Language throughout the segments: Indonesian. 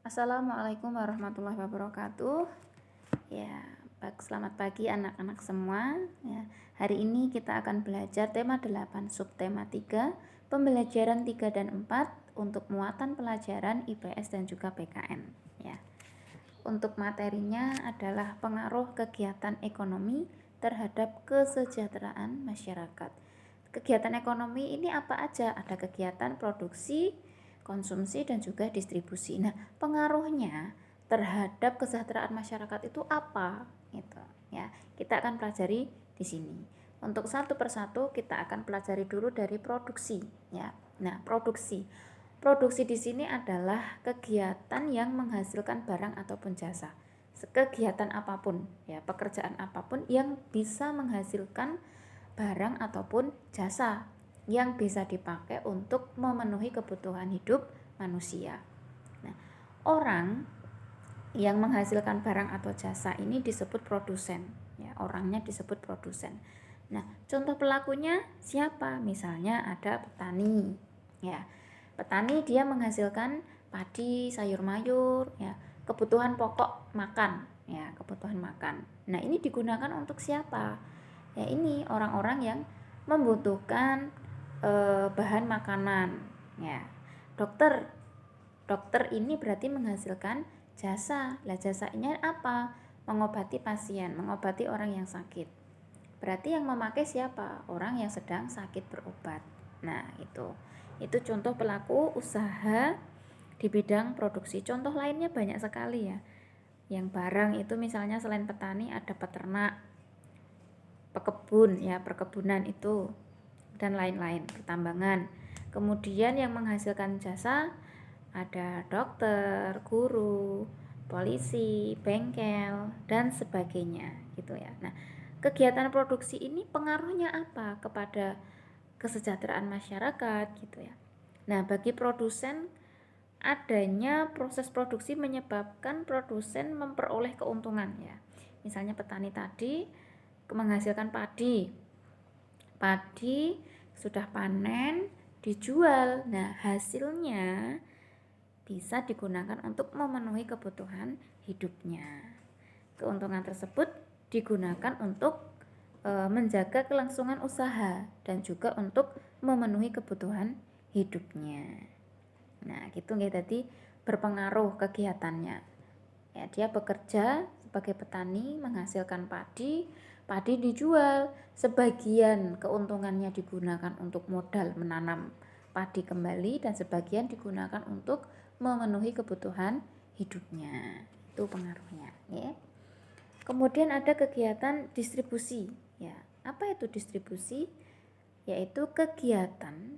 Assalamualaikum warahmatullahi wabarakatuh. Ya, selamat pagi anak-anak semua. Ya, hari ini kita akan belajar tema 8, subtema 3, pembelajaran 3 dan 4 untuk muatan pelajaran IPS dan juga PKN. Ya. Untuk materinya adalah pengaruh kegiatan ekonomi terhadap kesejahteraan masyarakat. Kegiatan ekonomi ini apa aja? Ada kegiatan produksi, konsumsi, dan juga distribusi. Nah, pengaruhnya terhadap kesejahteraan masyarakat itu apa? Gitu, ya. Kita akan pelajari di sini. Untuk satu persatu kita akan pelajari dulu dari produksi, ya. Nah, produksi. Produksi di sini adalah kegiatan yang menghasilkan barang ataupun jasa. Kegiatan apapun, ya, pekerjaan apapun yang bisa menghasilkan barang ataupun jasa yang bisa dipakai untuk memenuhi kebutuhan hidup manusia. Nah, orang yang menghasilkan barang atau jasa ini disebut produsen, ya, orangnya disebut produsen. Nah, contoh pelakunya siapa? Misalnya ada petani, ya. Petani dia menghasilkan padi, sayur mayur, ya, kebutuhan pokok makan, ya, kebutuhan makan. Nah, ini digunakan untuk siapa? Ya, ini orang-orang yang membutuhkan bahan makanan, ya. Dokter ini berarti menghasilkan jasa. Lah, jasanya apa? Mengobati pasien, mengobati orang yang sakit. Berarti yang memakai siapa? Orang yang sedang sakit berobat. Nah, itu contoh pelaku usaha di bidang produksi. Contoh lainnya banyak sekali, ya. Yang barang itu misalnya selain petani ada peternak, pekebun, ya, perkebunan itu, dan lain-lain, pertambangan. Kemudian yang menghasilkan jasa ada dokter, guru, polisi, bengkel, dan sebagainya, gitu ya. Nah, kegiatan produksi ini pengaruhnya apa kepada kesejahteraan masyarakat, gitu ya. Nah, bagi produsen, adanya proses produksi menyebabkan produsen memperoleh keuntungan, ya. Misalnya petani tadi menghasilkan padi sudah panen, dijual. Nah, hasilnya bisa digunakan untuk memenuhi kebutuhan hidupnya. Keuntungan tersebut digunakan untuk menjaga kelangsungan usaha dan juga untuk memenuhi kebutuhan hidupnya. Nah, gitu nggih, tadi berpengaruh kegiatannya. Ya, dia bekerja sebagai petani menghasilkan padi dijual, sebagian keuntungannya digunakan untuk modal menanam padi kembali dan sebagian digunakan untuk memenuhi kebutuhan hidupnya. Itu pengaruhnya, ya. Kemudian ada kegiatan distribusi, ya. Apa itu distribusi? Yaitu kegiatan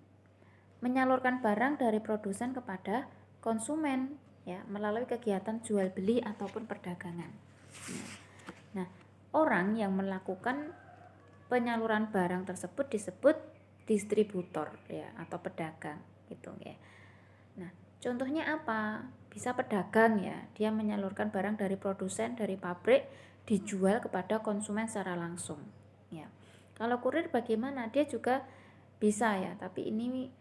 menyalurkan barang dari produsen kepada konsumen, ya, melalui kegiatan jual beli ataupun perdagangan. Nah, orang yang melakukan penyaluran barang tersebut disebut distributor, ya, atau pedagang, gitu, ya. Nah, contohnya apa? Bisa pedagang, ya, dia menyalurkan barang dari produsen, dari pabrik, dijual kepada konsumen secara langsung, ya. Kalau kurir bagaimana? Dia juga bisa, ya, tapi ini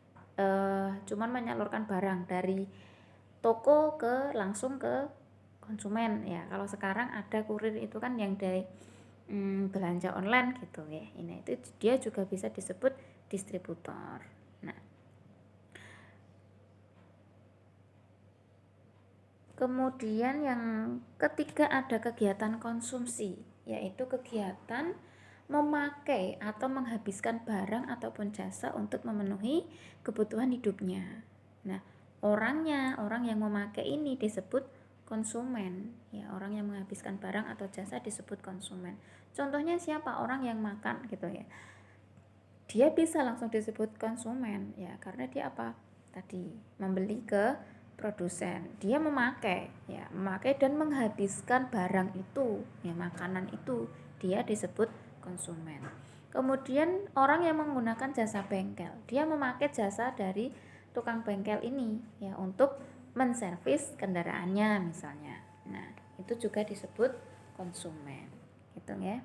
cuman menyalurkan barang dari toko langsung ke konsumen, ya. Kalau sekarang ada kurir itu kan yang dari belanja online, gitu, ya. Ini itu dia juga bisa disebut distributor. Nah, kemudian yang ketiga ada kegiatan konsumsi, yaitu kegiatan memakai atau menghabiskan barang ataupun jasa untuk memenuhi kebutuhan hidupnya. Nah, orang yang memakai ini disebut konsumen, ya. Orang yang menghabiskan barang atau jasa disebut konsumen. Contohnya siapa? Orang yang makan, gitu, ya. Dia bisa langsung disebut konsumen, ya, karena dia apa? Tadi membeli ke produsen. Dia memakai dan menghabiskan barang itu, ya, makanan itu, dia disebut konsumen. Kemudian orang yang menggunakan jasa bengkel, dia memakai jasa dari tukang bengkel ini, ya, untuk menservis kendaraannya misalnya. Nah, itu juga disebut konsumen, gitu, ya.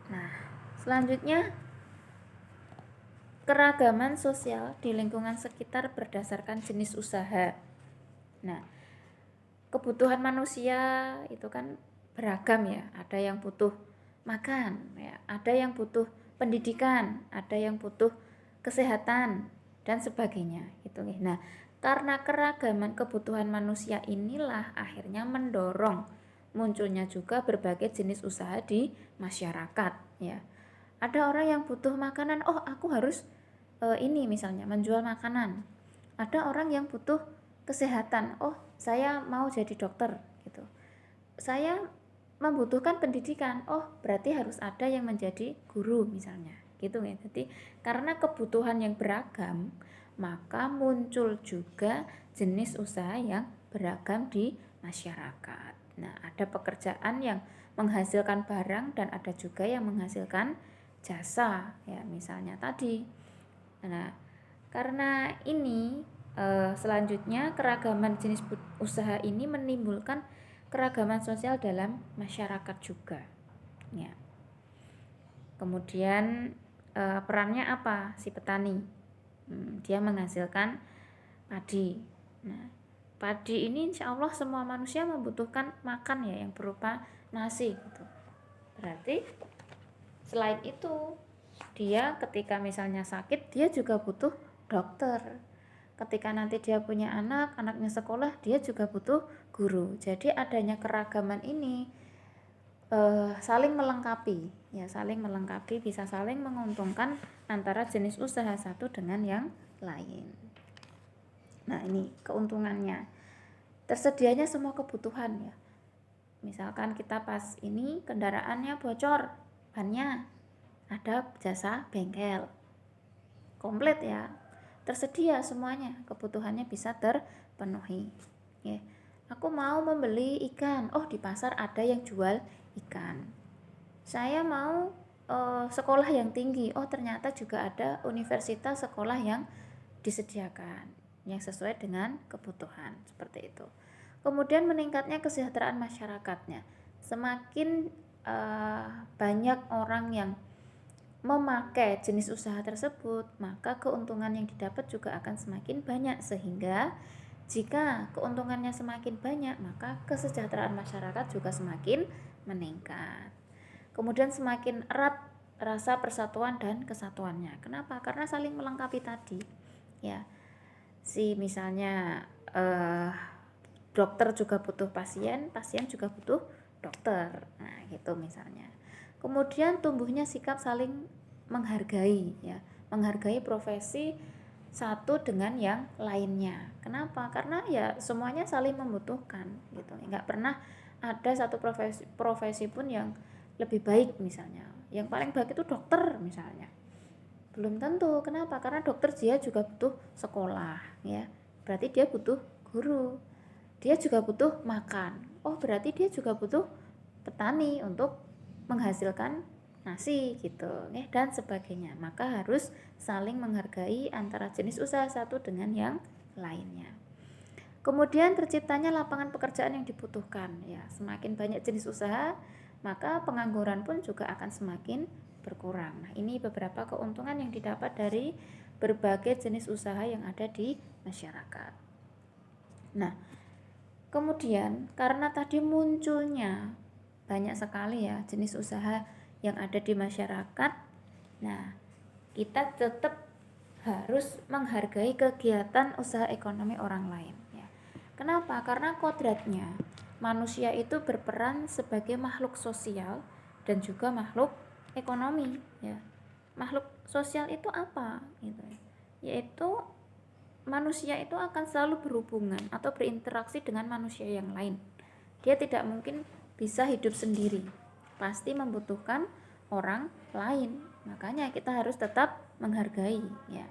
Nah, selanjutnya keragaman sosial di lingkungan sekitar berdasarkan jenis usaha. Nah, kebutuhan manusia itu kan beragam ya. Ada yang butuh makan, ya. Ada yang butuh pendidikan, ada yang butuh kesehatan dan sebagainya. Gitu. Nah, karena keragaman kebutuhan manusia inilah akhirnya mendorong munculnya juga berbagai jenis usaha di masyarakat. Ya, ada orang yang butuh makanan, oh aku harus ini misalnya menjual makanan. Ada orang yang butuh kesehatan, oh saya mau jadi dokter gitu. Saya membutuhkan pendidikan, oh berarti harus ada yang menjadi guru misalnya gitu ya. Jadi karena kebutuhan yang beragam, maka muncul juga jenis usaha yang beragam di masyarakat. Nah, ada pekerjaan yang menghasilkan barang dan ada juga yang menghasilkan jasa ya, misalnya tadi. Nah, karena ini selanjutnya keragaman jenis usaha ini menimbulkan keragaman sosial dalam masyarakat juga. Ya. Kemudian perannya apa si petani? Dia menghasilkan padi. Nah, padi ini insya Allah semua manusia membutuhkan makan ya yang berupa nasi gitu. Berarti selain itu dia ketika misalnya sakit dia juga butuh dokter. Ketika nanti dia punya anak, anaknya sekolah, dia juga butuh guru. Jadi adanya keragaman ini saling melengkapi, ya saling melengkapi, bisa saling menguntungkan antara jenis usaha satu dengan yang lain. Nah ini keuntungannya, tersedianya semua kebutuhan ya. Misalkan kita pas ini kendaraannya bocor, bannya ada jasa bengkel, komplit ya, tersedia semuanya, kebutuhannya bisa terpenuhi. Ya. Aku mau membeli ikan, oh di pasar ada yang jual ikan. Saya mau sekolah yang tinggi, oh ternyata juga ada universitas sekolah yang disediakan yang sesuai dengan kebutuhan, seperti itu. Kemudian meningkatnya kesejahteraan masyarakatnya, semakin banyak orang yang memakai jenis usaha tersebut, maka keuntungan yang didapat juga akan semakin banyak, sehingga jika keuntungannya semakin banyak, maka kesejahteraan masyarakat juga semakin meningkat. Kemudian semakin erat rasa persatuan dan kesatuannya. Kenapa? Karena saling melengkapi tadi. Ya, si misalnya dokter juga butuh pasien, pasien juga butuh dokter. Nah, gitu misalnya. Kemudian tumbuhnya sikap saling menghargai ya, menghargai profesi satu dengan yang lainnya. Kenapa? Karena ya semuanya saling membutuhkan gitu. Enggak pernah ada satu profesi pun yang lebih baik misalnya. Yang paling baik itu dokter misalnya. Belum tentu. Kenapa? Karena dokter dia juga butuh sekolah ya. Berarti dia butuh guru. Dia juga butuh makan. Oh, berarti dia juga butuh petani untuk menghasilkan nasi gitu ya, dan sebagainya. Maka harus saling menghargai antara jenis usaha satu dengan yang lainnya. Kemudian terciptanya lapangan pekerjaan yang dibutuhkan ya. Semakin banyak jenis usaha, maka pengangguran pun juga akan semakin berkurang. Nah, ini beberapa keuntungan yang didapat dari berbagai jenis usaha yang ada di masyarakat. Nah, kemudian karena tadi munculnya banyak sekali ya jenis usaha yang ada di masyarakat, nah kita tetap harus menghargai kegiatan usaha ekonomi orang lain ya. Kenapa? Karena kodratnya manusia itu berperan sebagai makhluk sosial dan juga makhluk ekonomi ya. Makhluk sosial itu apa gitu, yaitu manusia itu akan selalu berhubungan atau berinteraksi dengan manusia yang lain. Dia tidak mungkin bisa hidup sendiri, pasti membutuhkan orang lain. Makanya kita harus tetap menghargai ya.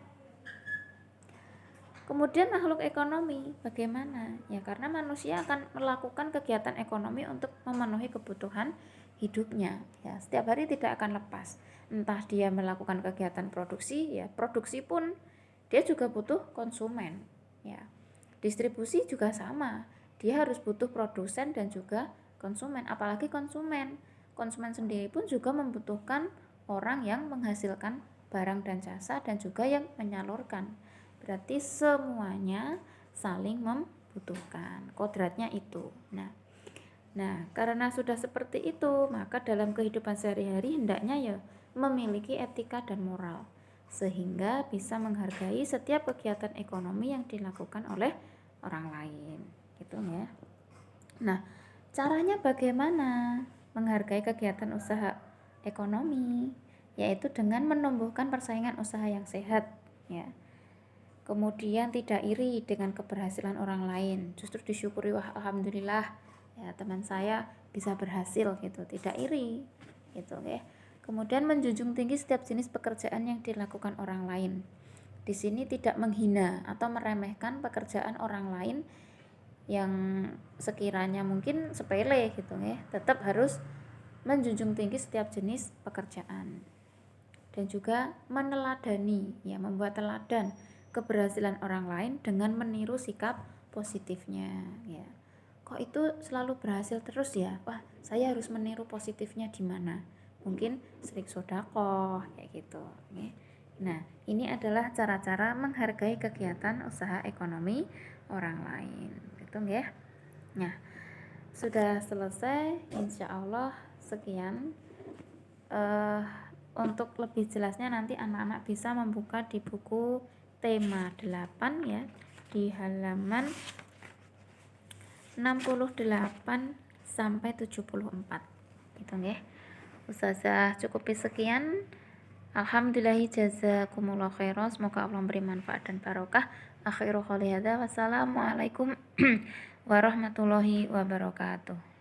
Kemudian makhluk ekonomi bagaimana? Ya karena manusia akan melakukan kegiatan ekonomi untuk memenuhi kebutuhan hidupnya ya. Setiap hari tidak akan lepas. Entah dia melakukan kegiatan produksi ya, produksi pun dia juga butuh konsumen ya. Distribusi juga sama. Dia harus butuh produsen dan juga konsumen, apalagi konsumen. Konsumen sendiri pun juga membutuhkan orang yang menghasilkan barang dan jasa, dan juga yang menyalurkan. Berarti semuanya saling membutuhkan. Kodratnya itu. Nah, karena sudah seperti itu, maka dalam kehidupan sehari-hari hendaknya ya memiliki etika dan moral, sehingga bisa menghargai setiap kegiatan ekonomi yang dilakukan oleh orang lain. Gitu ya. Nah, caranya bagaimana menghargai kegiatan usaha ekonomi? Yaitu dengan menumbuhkan persaingan usaha yang sehat, ya. Kemudian tidak iri dengan keberhasilan orang lain, justru disyukuri, wah alhamdulillah ya teman saya bisa berhasil gitu, tidak iri gitu ya. Kemudian menjunjung tinggi setiap jenis pekerjaan yang dilakukan orang lain. Di sini tidak menghina atau meremehkan pekerjaan orang lain yang sekiranya mungkin sepele gitu ya, tetap harus menjunjung tinggi setiap jenis pekerjaan. Dan juga meneladani, ya, membuat teladan keberhasilan orang lain dengan meniru sikap positifnya, ya. Kok itu selalu berhasil terus ya? Wah, saya harus meniru positifnya di mana? Mungkin sering sodakoh kayak gitu, ya. Nah, ini adalah cara-cara menghargai kegiatan usaha ekonomi orang lain, gitu ya. Nah, sudah selesai, insya Allah sekian. Untuk lebih jelasnya nanti anak-anak bisa membuka di buku tema 8 ya, di halaman 68 sampai 74 gitu ya. Ustazah cukupi sekian. Alhamdulillahi jazakumullah khairan. Semoga Allah memberi manfaat dan barokah. Akhiru qouli hadza. Wassalamualaikum warahmatullahi wabarakatuh.